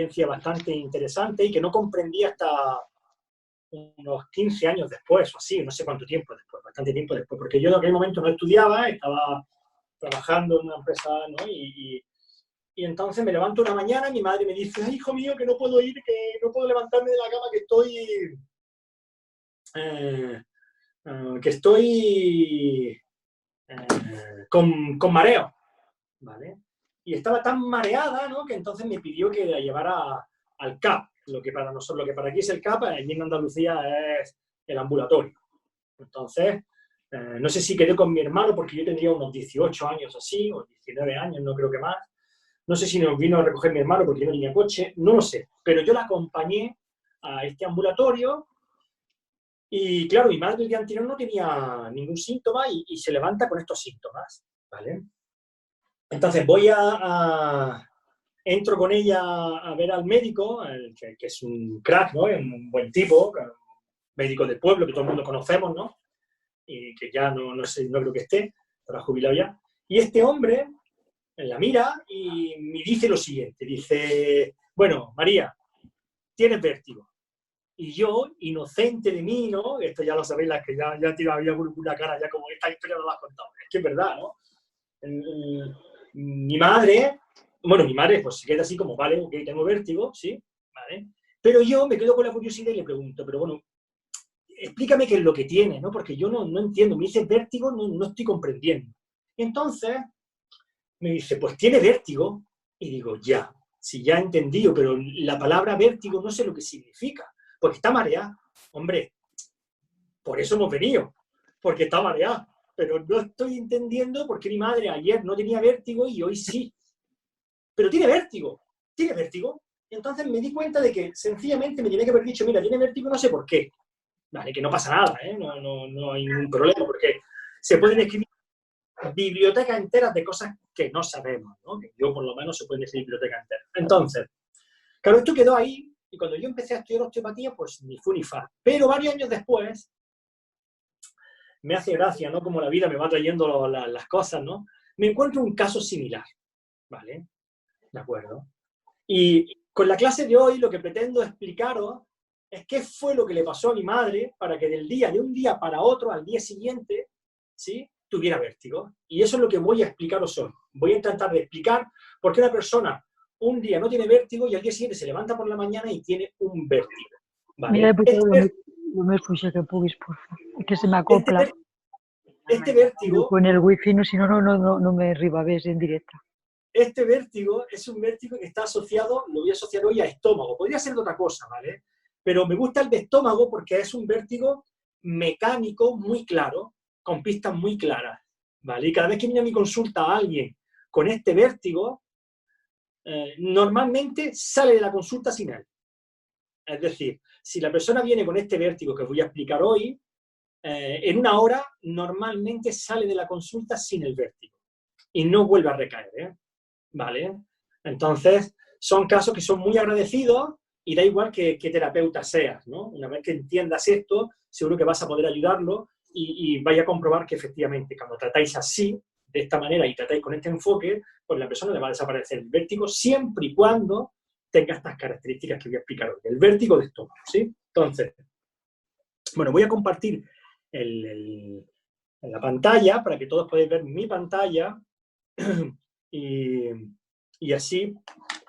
experiencia bastante interesante y que no comprendí hasta unos 15 años después, o así, no sé cuánto tiempo después, bastante tiempo después, porque yo en aquel momento no estudiaba, estaba trabajando en una empresa, ¿no? Y entonces me levanto una mañana y mi madre me dice, ay, hijo mío, que no puedo ir, que no puedo levantarme de la cama, que estoy con mareo, ¿vale? Y estaba tan mareada, ¿no? Que entonces me pidió que la llevara al CAP, lo que para nosotros, lo que para aquí es el CAP, allí en Andalucía es el ambulatorio. Entonces, no sé si quedé con mi hermano porque yo tendría unos 18 años así, o 19 años, no creo que más. No sé si nos vino a recoger mi hermano porque yo no tenía coche, no lo sé. Pero yo la acompañé a este ambulatorio y, claro, mi madre el día anterior no tenía ningún síntoma y se levanta con estos síntomas, ¿vale? Entonces entro con ella a ver al médico, que es un crack, ¿no? Es un buen tipo, médico del pueblo que todo el mundo conocemos, ¿no? Y que ya no sé, no creo que esté, estará jubilado ya. Y este hombre la mira y me dice lo siguiente, dice, bueno, María, tienes vértigo. Y yo, inocente de mí, ¿no? Esto ya lo sabéis, las que ya había una cara, ya como esta historia no la has contado. Es que es verdad, ¿no? Mi madre pues se queda así como, vale, ok, tengo vértigo, sí, vale. Pero yo me quedo con la curiosidad y le pregunto, pero bueno, explícame qué es lo que tiene, ¿no? Porque yo no entiendo, me dice vértigo, no estoy comprendiendo. Y entonces me dice, pues tiene vértigo. Y digo, ya, si ya he entendido, pero la palabra vértigo no sé lo que significa, porque está mareada. Hombre, por eso hemos venido, porque está mareada. Pero no estoy entendiendo por qué mi madre ayer no tenía vértigo y hoy sí. Pero tiene vértigo, tiene vértigo. Entonces me di cuenta de que sencillamente me tenía que haber dicho, mira, tiene vértigo, no sé por qué. Vale, que no pasa nada, ¿eh? No hay ningún problema, porque se pueden escribir bibliotecas enteras de cosas que no sabemos, ¿no? Que yo por lo menos se pueden escribir bibliotecas enteras. Entonces, claro, esto quedó ahí, y cuando yo empecé a estudiar osteopatía, pues ni fu ni fa. Pero varios años después, me hace gracia, ¿no? Como la vida me va trayendo las cosas, ¿no? Me encuentro un caso similar, ¿vale? ¿De acuerdo? Y con la clase de hoy lo que pretendo explicaros es qué fue lo que le pasó a mi madre para que de un día para otro, al día siguiente, ¿sí?, tuviera vértigo. Y eso es lo que voy a explicaros hoy. Voy a intentar de explicar por qué una persona un día no tiene vértigo y al día siguiente se levanta por la mañana y tiene un vértigo. Mira, ¿Vale? puc només pujar que puguis, por favor. Que se m'acopla. Este vértigo, Con el wifi, no, si no me arriba, ves en directa. este vértigo es un vértigo que está asociado, lo voy a asociar hoy a estómago. Podría ser de otra cosa, ¿vale? Pero me gusta el de estómago porque es un vértigo mecánico muy claro, con pistas muy claras, ¿vale? Y cada vez que viene a mi consulta a alguien con este vértigo, normalmente sale de la consulta sin él. Es decir, si la persona viene con este vértigo que os voy a explicar hoy, en una hora normalmente sale de la consulta sin el vértigo y no vuelve a recaer, ¿eh? ¿Vale? Entonces, son casos que son muy agradecidos y da igual qué terapeuta seas, ¿no? Una vez que entiendas esto, seguro que vas a poder ayudarlo y vaya a comprobar que efectivamente cuando tratáis así, de esta manera y tratáis con este enfoque, pues la persona le va a desaparecer el vértigo siempre y cuando tenga estas características que voy a explicar hoy. El vértigo de estómago, ¿sí? Entonces, bueno, voy a compartir en la pantalla para que todos podáis ver mi pantalla y así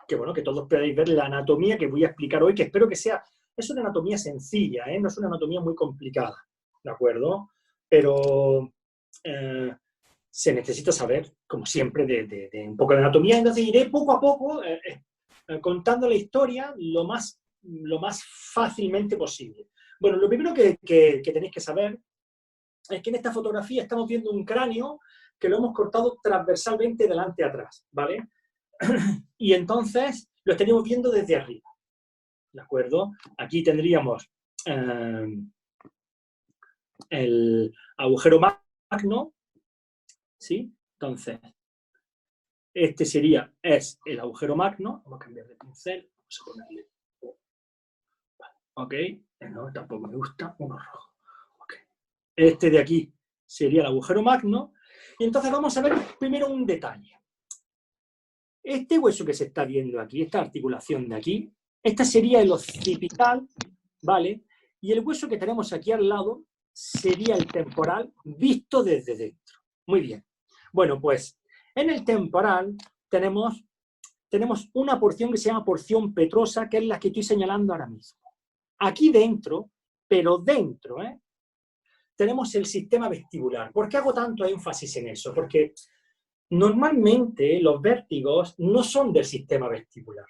que, bueno, que todos podáis ver la anatomía que voy a explicar hoy, que espero que sea, es una anatomía sencilla, ¿eh? No es una anatomía muy complicada, ¿de acuerdo? Pero se necesita saber, como siempre, de un poco de anatomía, entonces iré poco a poco contando la historia lo más fácilmente posible. Bueno, lo primero que tenéis que saber es que en esta fotografía estamos viendo un cráneo que lo hemos cortado transversalmente de delante a atrás, ¿vale? Y entonces lo estaríamos viendo desde arriba, ¿de acuerdo? Aquí tendríamos el agujero magno, ¿sí? Entonces, este es el agujero magno. Vamos a cambiar de pincel. Vamos a ponerle. Ok, no, tampoco me gusta, uno rojo. Okay. Este de aquí sería el agujero magno. Y entonces vamos a ver primero un detalle. este hueso que se está viendo aquí, esta articulación de aquí, esta sería el occipital, ¿vale? Y el hueso que tenemos aquí al lado sería el temporal visto desde dentro. Muy bien. Bueno, pues en el temporal tenemos una porción que se llama porción petrosa, que es la que estoy señalando ahora mismo. Aquí dentro, pero dentro, tenemos el sistema vestibular. ¿Por qué hago tanto énfasis en eso? Porque normalmente los vértigos no son del sistema vestibular.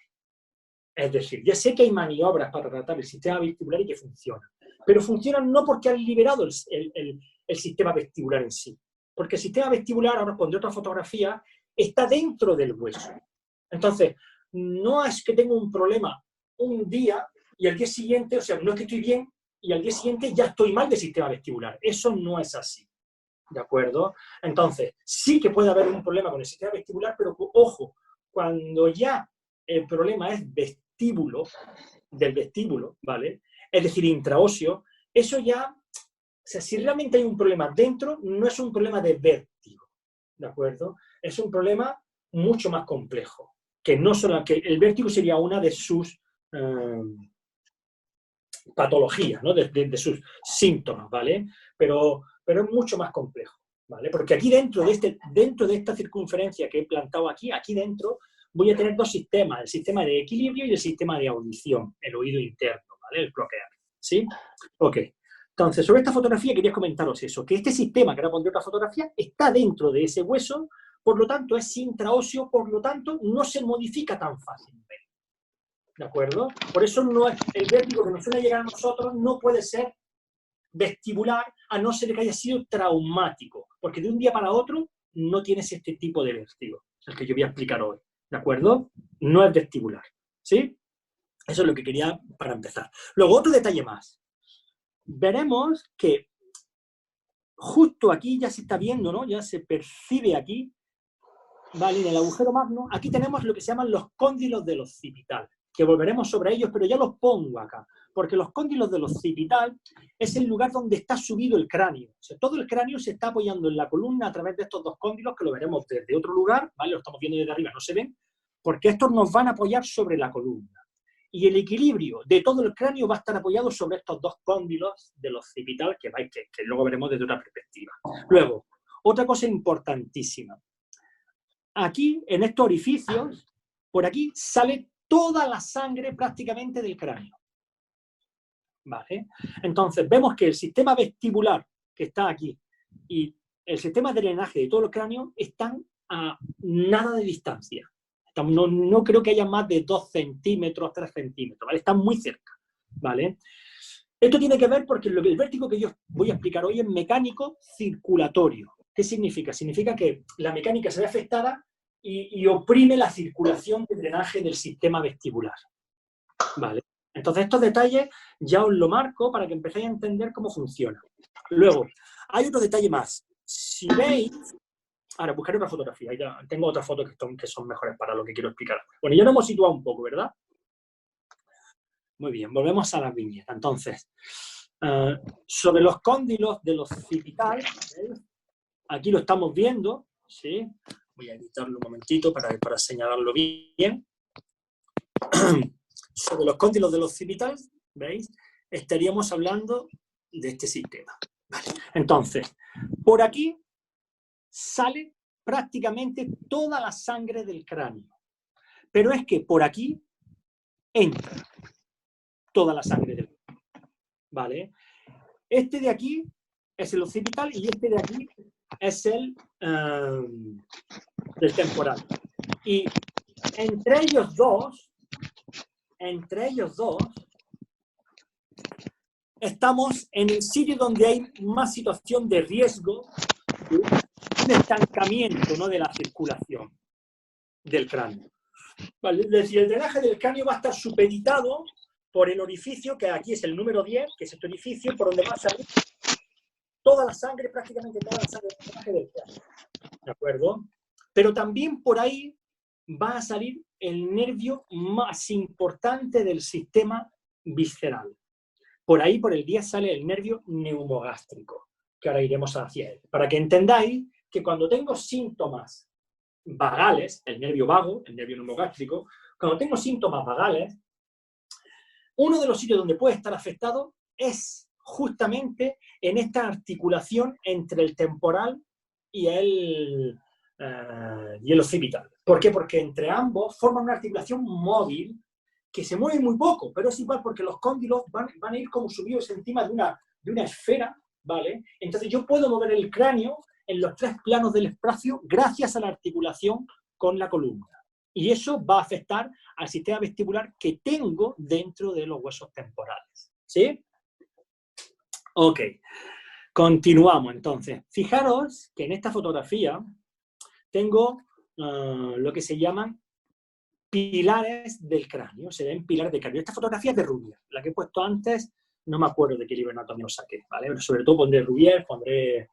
Es decir, ya sé que hay maniobras para tratar el sistema vestibular y que funcionan, pero funcionan no porque han liberado el sistema vestibular en sí, porque el sistema vestibular, ahora os pondré otra fotografía, está dentro del hueso. Entonces, no es que tengo un problema un día y al día siguiente, o sea, no es que estoy bien y al día siguiente ya estoy mal del sistema vestibular. Eso no es así. ¿De acuerdo? Entonces, sí que puede haber un problema con el sistema vestibular, pero ojo, cuando ya el problema es vestíbulo, del vestíbulo, ¿vale? Es decir, intraóseo, eso ya, o sea, si realmente hay un problema dentro, no es un problema de vértigo, ¿de acuerdo? Es un problema mucho más complejo, que no solo, que el vértigo sería una de sus patologías, ¿no? de sus síntomas, ¿vale? Pero es mucho más complejo, ¿vale? Porque aquí dentro de esta circunferencia que he plantado aquí dentro, voy a tener dos sistemas, el sistema de equilibrio y el sistema de audición, el oído interno, ¿vale? El cloquear, ¿sí? Ok. Entonces, sobre esta fotografía quería comentaros eso, que este sistema, que ahora pondré otra fotografía, está dentro de ese hueso, por lo tanto es intraóseo, por lo tanto no se modifica tan fácilmente. ¿De acuerdo? Por eso no es, el vértigo que nos suele llegar a nosotros no puede ser vestibular, a no ser que haya sido traumático, porque de un día para otro no tienes este tipo de vértigo, el que yo voy a explicar hoy, ¿de acuerdo? No es vestibular, ¿sí? Eso es lo que quería para empezar. Luego, otro detalle más. Veremos que justo aquí ya se está viendo, ¿no? Ya se percibe aquí, ¿vale? En el agujero magno, aquí tenemos lo que se llaman los cóndilos del occipital, que volveremos sobre ellos, pero ya los pongo acá, porque los cóndilos del occipital es el lugar donde está subido el cráneo. O sea, todo el cráneo se está apoyando en la columna a través de estos dos cóndilos, que lo veremos desde otro lugar, ¿vale? Lo estamos viendo desde arriba, no se ven, porque estos nos van a apoyar sobre la columna. Y el equilibrio de todo el cráneo va a estar apoyado sobre estos dos cóndilos del occipital, que luego veremos desde otra perspectiva. Luego, otra cosa importantísima. Aquí, en estos orificios, por aquí sale toda la sangre prácticamente del cráneo. ¿Vale? Entonces, vemos que el sistema vestibular que está aquí y el sistema de drenaje de todo el cráneo están a nada de distancia. No creo que haya más de 2 centímetros, 3 centímetros, ¿vale? Están muy cerca, ¿vale? Esto tiene que ver porque el vértigo que yo voy a explicar hoy es mecánico circulatorio. ¿Qué significa? Significa que la mecánica se ve afectada y oprime la circulación de drenaje del sistema vestibular. ¿Vale? Entonces estos detalles ya os lo marco para que empecéis a entender cómo funciona. Luego, hay otro detalle más. Si veis... Ahora, buscaré una fotografía. Ya tengo otras fotos que son mejores para lo que quiero explicar. Bueno, ya nos hemos situado un poco, ¿verdad? Muy bien, volvemos a las viñetas. Entonces, sobre los cóndilos del occipital, ¿veis? Aquí lo estamos viendo, ¿sí? Voy a editarlo un momentito para señalarlo bien. Sobre los cóndilos del occipital, ¿veis? Estaríamos hablando de este sistema. Vale. Entonces, por aquí sale prácticamente toda la sangre del cráneo. Pero es que por aquí entra toda la sangre del cráneo. ¿Vale? Este de aquí es el occipital y este de aquí es el temporal. Y entre ellos dos, estamos en el sitio donde hay más situación de riesgo, de un estancamiento, ¿no?, de la circulación del cráneo. ¿Vale? Es decir, el drenaje del cráneo va a estar supeditado por el orificio, que aquí es el número 10, que es este orificio, por donde va a salir toda la sangre, prácticamente toda la sangre del drenaje del cráneo. ¿De acuerdo? Pero también por ahí va a salir el nervio más importante del sistema visceral. Por ahí, por el 10, sale el nervio neumogástrico, que ahora iremos hacia él. Para que entendáis que cuando tengo síntomas vagales, el nervio vago, el nervio neumogástrico, cuando tengo síntomas vagales, uno de los sitios donde puede estar afectado es justamente en esta articulación entre el temporal y el occipital. ¿Por qué? Porque entre ambos forman una articulación móvil que se mueve muy poco, pero es igual porque los cóndilos van a ir como subidos encima de una esfera, ¿vale? Entonces yo puedo mover el cráneo en los 3 planos del espacio gracias a la articulación con la columna. Y eso va a afectar al sistema vestibular que tengo dentro de los huesos temporales. ¿Sí? Ok. Continuamos entonces. Fijaros que en esta fotografía tengo lo que se llaman pilares del cráneo. Se ven pilares del cráneo. Esta fotografía es de Rubier. La que he puesto antes, no me acuerdo de qué libro de anatomía lo saqué, ¿vale? Pero sobre todo pondré Rubier, pondré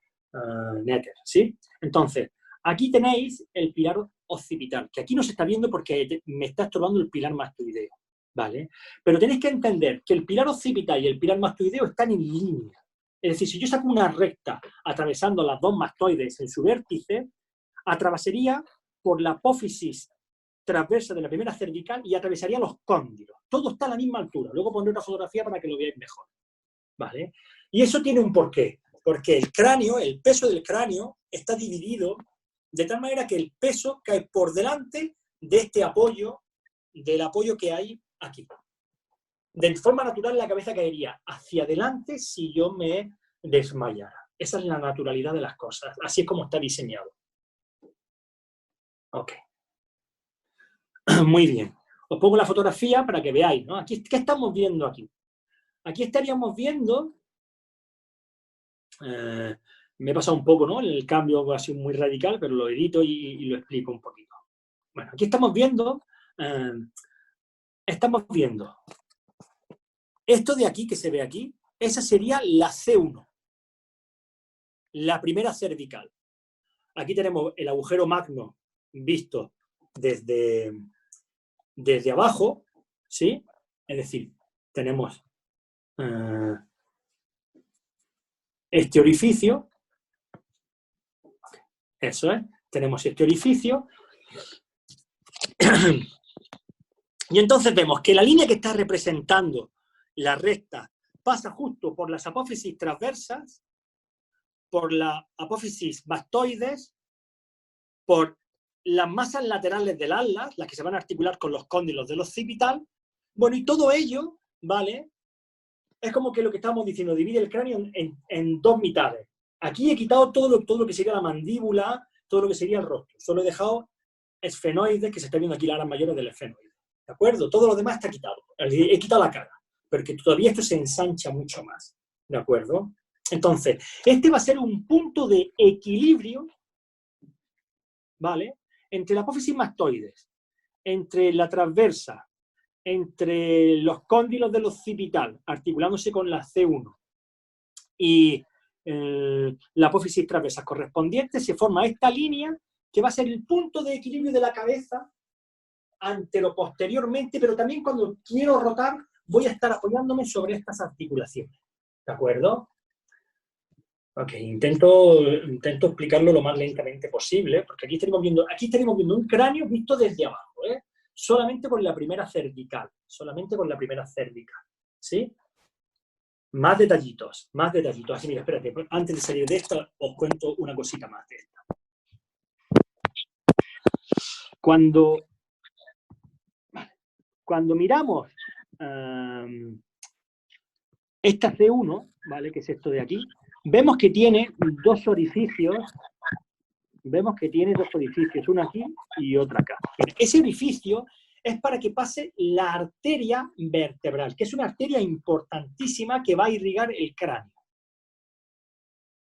Netter, ¿sí? Entonces, aquí tenéis el pilar occipital, que aquí no se está viendo porque me está estorbando el pilar mastoideo, ¿vale? Pero tenéis que entender que el pilar occipital y el pilar mastoideo están en línea. Es decir, si yo saco una recta atravesando las 2 mastoides en su vértice, atravesaría por la apófisis transversa de la primera cervical y atravesaría los cóndilos. Todo está a la misma altura. Luego pondré otra fotografía para que lo veáis mejor, ¿vale? Y eso tiene un porqué. Porque el cráneo, el peso del cráneo, está dividido de tal manera que el peso cae por delante de este apoyo, del apoyo que hay aquí. De forma natural la cabeza caería hacia adelante si yo me desmayara. Esa es la naturalidad de las cosas. Así es como está diseñado. Ok. Muy bien. Os pongo la fotografía para que veáis, ¿no? Aquí, ¿qué estamos viendo aquí? Aquí estaríamos viendo... me he pasado un poco, ¿no? El cambio ha sido muy radical, pero lo edito y lo explico un poquito. Bueno, aquí estamos viendo esto de aquí que se ve aquí, esa sería la C1, la primera cervical. Aquí tenemos el agujero magno visto desde abajo, ¿sí? Es decir, tenemos este orificio, eso es, tenemos este orificio, y entonces vemos que la línea que está representando la recta pasa justo por las apófisis transversas, por la apófisis mastoides, por las masas laterales del atlas, las que se van a articular con los cóndilos del occipital. Bueno, y todo ello, ¿vale? Es como que lo que estamos diciendo, divide el cráneo en 2 mitades. Aquí he quitado todo lo que sería la mandíbula, todo lo que sería el rostro. Solo he dejado esfenoides, que se está viendo aquí las alas mayores del esfenoide. ¿De acuerdo? Todo lo demás está quitado. He quitado la cara, porque todavía esto se ensancha mucho más. ¿De acuerdo? Entonces, este va a ser un punto de equilibrio, ¿vale? Entre la apófisis mastoides, entre la transversa, entre los cóndilos del occipital, articulándose con la C1, y la apófisis transversa correspondiente, se forma esta línea que va a ser el punto de equilibrio de la cabeza anteroposteriormente, pero también cuando quiero rotar voy a estar apoyándome sobre estas articulaciones. ¿De acuerdo? Ok, intento explicarlo lo más lentamente posible, porque aquí estaríamos viendo un cráneo visto desde abajo, ¿eh? Solamente con la primera cervical, ¿sí? Más detallitos. Así, mira, espérate, antes de salir de esto, os cuento una cosita más de esta. Cuando miramos esta C1, ¿vale? Que es esto de aquí, vemos que tiene 2 orificios, uno aquí y otro acá. Ese orificio es para que pase la arteria vertebral, que es una arteria importantísima que va a irrigar el cráneo.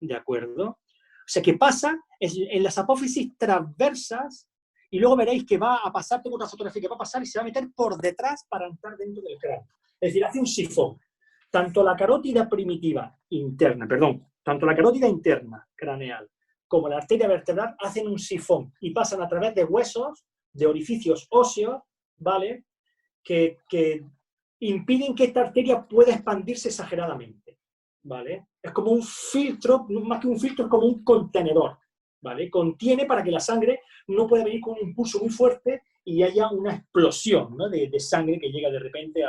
¿De acuerdo? O sea, que pasa en las apófisis transversas y luego veréis que va a pasar, tengo otra fotografía que va a pasar y se va a meter por detrás para entrar dentro del cráneo. Es decir, hace un sifón. Tanto la carótida interna craneal como la arteria vertebral hacen un sifón y pasan a través de huesos, de orificios óseos, ¿vale? Que impiden que esta arteria pueda expandirse exageradamente, ¿vale? Es como un filtro, más que un filtro, es como un contenedor, ¿vale? Contiene para que la sangre no pueda venir con un impulso muy fuerte y haya una explosión, ¿no? de sangre que llega de repente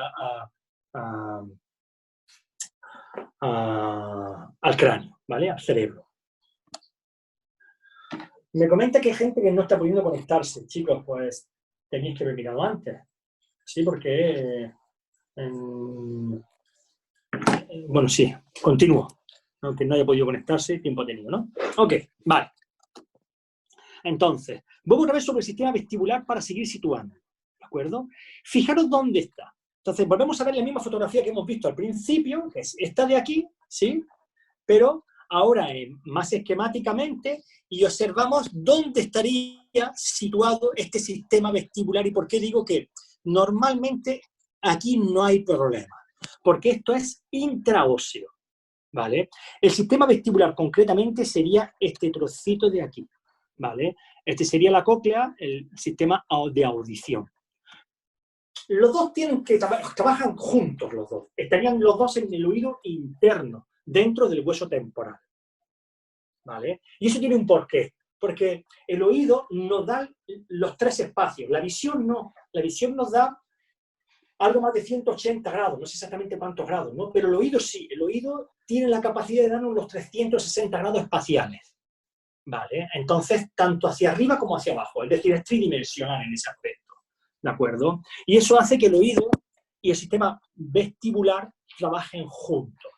al cráneo, ¿vale? Al cerebro. Me comenta que hay gente que no está pudiendo conectarse. Chicos, pues tenéis que haber mirado antes. Sí, porque... bueno, sí, continúo. Aunque no haya podido conectarse, tiempo ha tenido, ¿no? Ok, vale. Entonces, vamos a ver sobre el sistema vestibular para seguir situando, ¿de acuerdo? Fijaros dónde está. Entonces, volvemos a ver la misma fotografía que hemos visto al principio, que es esta de aquí, ¿sí? Pero ahora más esquemáticamente, y observamos dónde estaría situado este sistema vestibular y por qué digo que normalmente aquí no hay problema, porque esto es intraóseo, ¿vale? El sistema vestibular concretamente sería este trocito de aquí, ¿vale? Este sería la cóclea, el sistema de audición. Los dos trabajan juntos los dos. Estarían los dos en el oído interno, dentro del hueso temporal, ¿vale? Y eso tiene un porqué. Porque el oído nos da los tres espacios. La visión no. La visión nos da algo más de 180 grados. No sé exactamente cuántos grados, ¿no? Pero el oído sí. El oído tiene la capacidad de darnos los 360 grados espaciales, ¿vale? Entonces, tanto hacia arriba como hacia abajo. Es decir, es tridimensional en ese aspecto. ¿De acuerdo? Y eso hace que el oído y el sistema vestibular trabajen juntos.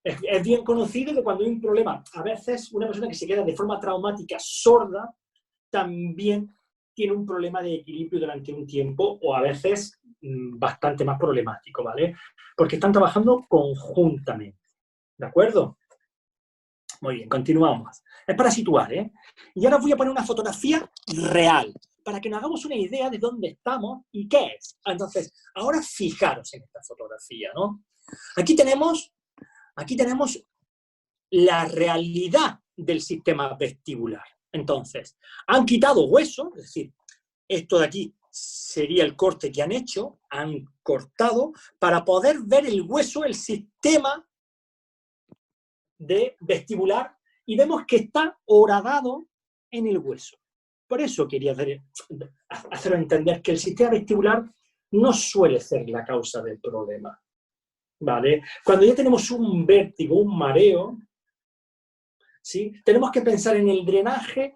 Es bien conocido que cuando hay un problema, a veces una persona que se queda de forma traumática sorda, también tiene un problema de equilibrio durante un tiempo, o a veces bastante más problemático, ¿vale? Porque están trabajando conjuntamente. ¿De acuerdo? Muy bien, continuamos. Es para situar, ¿eh? Y ahora os voy a poner una fotografía real, para que nos hagamos una idea de dónde estamos y qué es. Entonces, ahora fijaros en esta fotografía, ¿no? Aquí tenemos la realidad del sistema vestibular. Entonces, han quitado hueso, es decir, esto de aquí sería el corte que han hecho, han cortado, para poder ver el hueso, el sistema de vestibular, y vemos que está horadado en el hueso. Por eso quería hacer entender que el sistema vestibular no suele ser la causa del problema, ¿vale? Cuando ya tenemos un vértigo, un mareo, ¿sí? Tenemos que pensar en el drenaje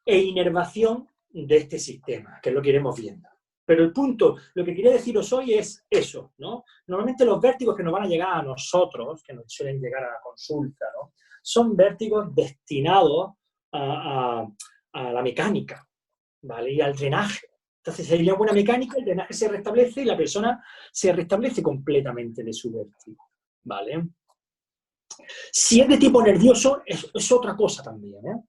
e inervación de este sistema, que es lo que iremos viendo. Pero el punto, lo que quería deciros hoy es eso, ¿no? Normalmente los vértigos que nos van a llegar a nosotros, que nos suelen llegar a la consulta, ¿no? Son vértigos destinados a la mecánica, ¿vale? Y al drenaje. Entonces sería buena mecánica, el drenaje se restablece y la persona se restablece completamente de su vértigo, ¿vale? Si es de tipo nervioso, es otra cosa también, ¿eh?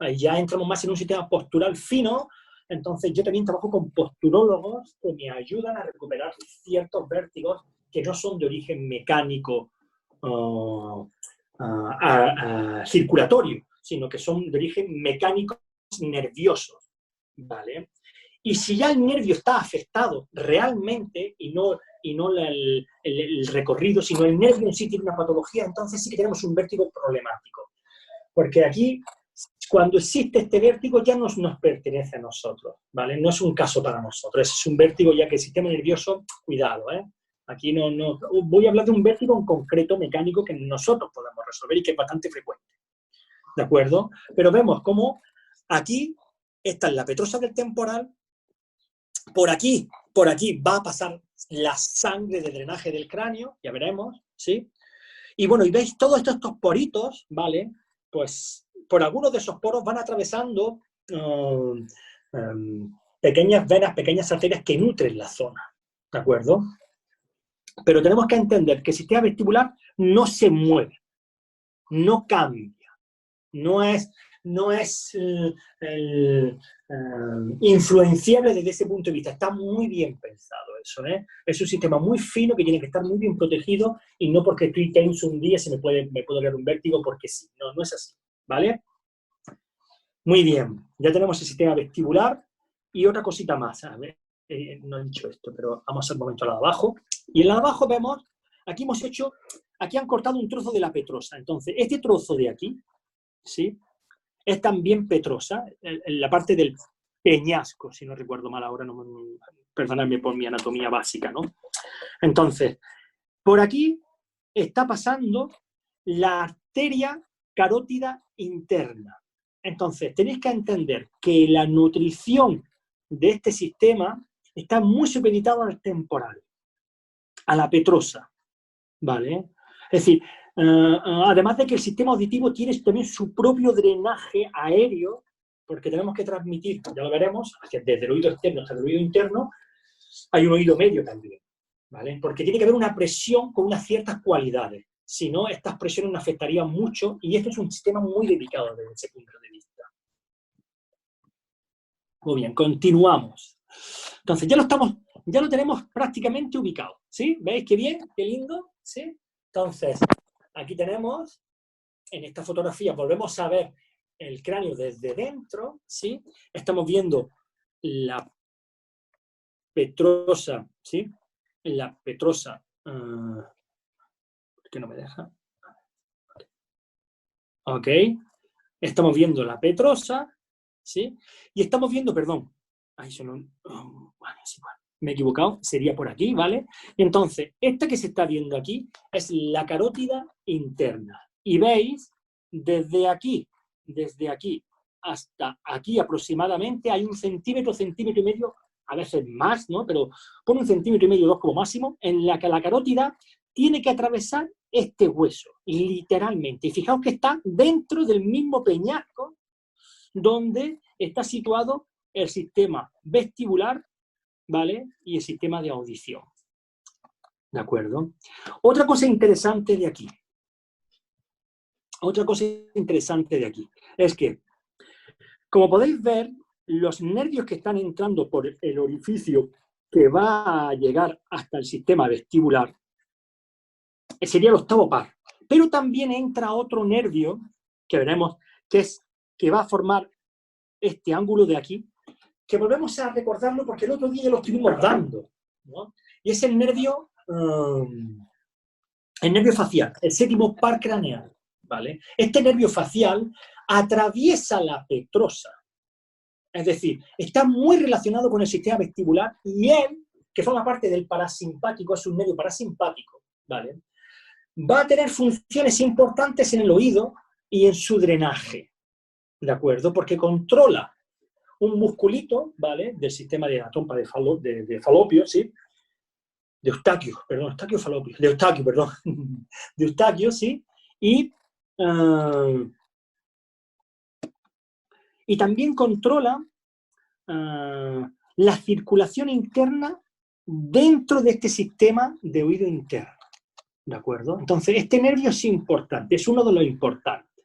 Ahí ya entramos más en un sistema postural fino, entonces yo también trabajo con posturólogos que me ayudan a recuperar ciertos vértigos que no son de origen mecánico circulatorio, sino que son de origen mecánico nervioso, ¿vale? Y si ya el nervio está afectado realmente y no el recorrido, sino el nervio en sí tiene una patología, entonces sí que tenemos un vértigo problemático. Porque aquí, cuando existe este vértigo, ya nos pertenece a nosotros, ¿vale? No es un caso para nosotros, es un vértigo ya que el sistema nervioso, cuidado, ¿eh? Aquí no voy a hablar de un vértigo en concreto mecánico que nosotros podemos resolver y que es bastante frecuente, ¿de acuerdo? Pero vemos cómo aquí, esta es la petrosa del temporal, por aquí va a pasar la sangre de drenaje del cráneo, ya veremos, ¿sí? Y bueno, y veis todos estos poritos, ¿vale? Pues por algunos de esos poros van atravesando pequeñas venas, pequeñas arterias que nutren la zona, ¿de acuerdo? Pero tenemos que entender que el sistema vestibular no se mueve, no cambia, no es influenciable desde ese punto de vista. Está muy bien pensado eso, ¿eh? Es un sistema muy fino que tiene que estar muy bien protegido y no porque estoy tenso un día me puedo dar un vértigo porque sí. No, no es así, ¿vale? Muy bien, ya tenemos el sistema vestibular y otra cosita más. A ver, no he dicho esto, pero vamos al momento al lado de abajo. Y en el lado de abajo vemos, aquí han cortado un trozo de la petrosa. Entonces, este trozo de aquí, ¿sí? es también petrosa, en la parte del peñasco, si no recuerdo mal ahora, no, perdonadme por mi anatomía básica, ¿no? Entonces, por aquí está pasando la arteria carótida interna. Entonces, tenéis que entender que la nutrición de este sistema está muy supeditada al temporal, a la petrosa, ¿vale? Es decir, además de que el sistema auditivo tiene también su propio drenaje aéreo, porque tenemos que transmitir, ya lo veremos, desde el oído externo hasta el oído interno, hay un oído medio también, ¿vale? Porque tiene que haber una presión con unas ciertas cualidades. Si no, estas presiones nos afectarían mucho y esto es un sistema muy delicado desde ese punto de vista. Muy bien, continuamos. Entonces, ya lo tenemos prácticamente ubicado, ¿sí? ¿Veis qué bien? ¿Qué lindo? ¿Sí? Entonces, aquí tenemos, en esta fotografía, volvemos a ver el cráneo desde dentro, ¿sí? Estamos viendo la petrosa, ¿sí? La petrosa, ¿por qué no me deja? Ok, estamos viendo la petrosa, ¿sí? Y estamos viendo, perdón, ahí solo, vale, es igual, me he equivocado, sería por aquí, ¿vale? Entonces, esta que se está viendo aquí es la carótida interna. Y veis, desde aquí hasta aquí aproximadamente hay 1 centímetro, centímetro y medio, a veces más, ¿no? Pero pon 1,5 centímetros, 2 como máximo, en la que la carótida tiene que atravesar este hueso, literalmente. Y fijaos que está dentro del mismo peñasco donde está situado el sistema vestibular, ¿vale? Y el sistema de audición. ¿De acuerdo? Otra cosa interesante de aquí. Es que, como podéis ver, los nervios que están entrando por el orificio que va a llegar hasta el sistema vestibular sería el octavo par. Pero también entra otro nervio, que veremos, que va a formar este ángulo de aquí, que volvemos a recordarlo porque el otro día ya lo estuvimos dando, ¿no? Y es el nervio facial, el 7º par craneal, ¿vale? Este nervio facial atraviesa la petrosa, es decir, está muy relacionado con el sistema vestibular y él, que forma parte del parasimpático, es un nervio parasimpático, ¿vale? Va a tener funciones importantes en el oído y en su drenaje, ¿de acuerdo? Porque controla un musculito, ¿vale? Del sistema de la trompa de Falopio, ¿sí? De Eustaquio, ¿sí? Y también controla la circulación interna dentro de este sistema de oído interno, ¿de acuerdo? Entonces, este nervio es importante, es uno de los importantes,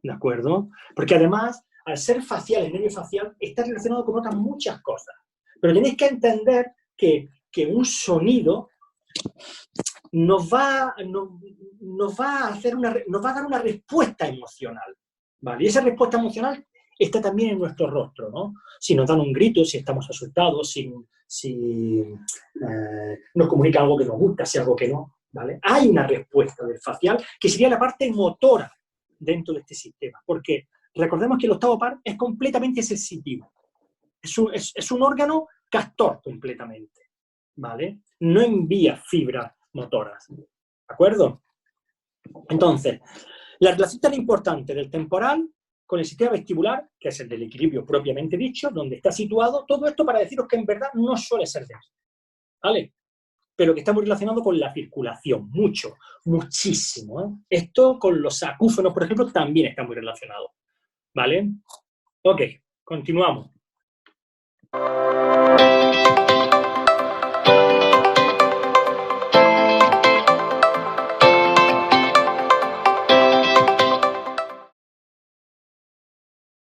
¿de acuerdo? Porque además, al ser facial, el nervio facial está relacionado con otras muchas cosas. Pero tenéis que entender que un sonido nos va a dar una respuesta emocional, ¿vale? Y esa respuesta emocional está también en nuestro rostro, ¿no? Si nos dan un grito, si estamos asustados, si nos comunica algo que nos gusta, si algo que no, ¿vale? Hay una respuesta del facial que sería la parte motora dentro de este sistema, porque recordemos que el octavo par es completamente sensitivo, es un órgano castor completamente, ¿vale? No envía fibras motoras, ¿de acuerdo? Entonces, la relación tan importante del temporal con el sistema vestibular, que es el del equilibrio propiamente dicho, donde está situado, todo esto para deciros que en verdad no suele ser de eso, ¿vale? Pero que está muy relacionado con la circulación, muchísimo, ¿eh? Esto con los acúfonos, por ejemplo, también está muy relacionado, ¿vale? Ok, continuamos.